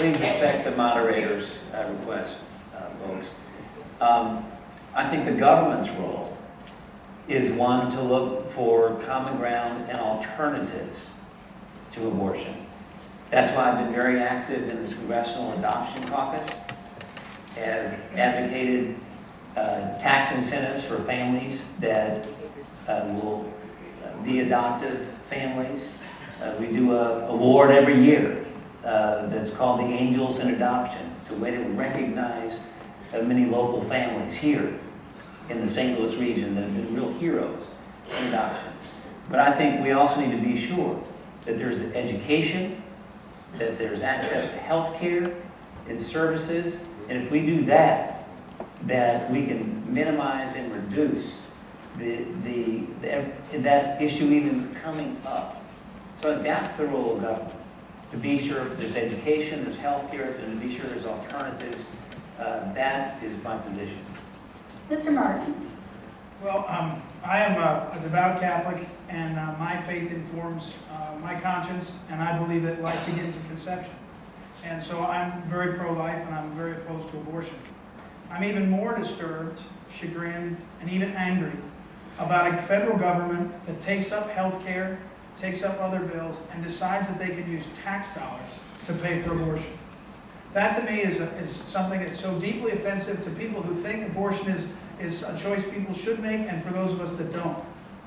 please respect the moderator's request, folks. I think the government's role is one to look for common ground and alternatives to abortion. That's why I've been very active in the Congressional Adoption Caucus, have advocated tax incentives for families that will be adoptive families. We do an award every year that's called the Angels in Adoption. It's a way to recognize many local families here in the St. Louis region that have been real heroes in adoption. But I think we also need to be sure that there's education, that there's access to health care and services, and if we do that, that we can minimize and reduce that issue even coming up. So that's the role of government, to be sure there's education, there's health care, and to be sure there's alternatives. That is my position. Mr. Martin. Well, I am a devout Catholic, and my faith informs my conscience, and I believe that life begins in conception. And so I'm very pro-life, and I'm very opposed to abortion. I'm even more disturbed, chagrined, and even angry about a federal government that takes up health care, takes up other bills, and decides that they can use tax dollars to pay for abortion. That to me is something that's so deeply offensive to people who think abortion is a choice people should make, and for those of us that don't.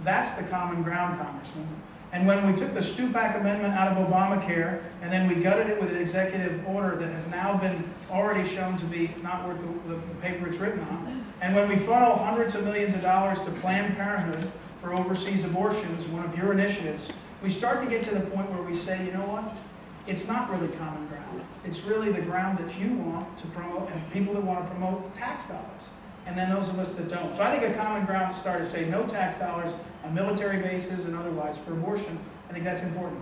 That's the common ground, Congressman. And when we took the Stupak Amendment out of Obamacare, and then we gutted it with an executive order that has now been already shown to be not worth the paper it's written on, and when we funnel hundreds of millions of dollars to Planned Parenthood for overseas abortions, one of your initiatives, we start to get to the point where we say, you know what? It's not really common ground. It's really the ground that you want to promote and people that want to promote tax dollars. And then those of us that don't. So I think a common ground start to say no tax dollars on military bases and otherwise for abortion. I think that's important.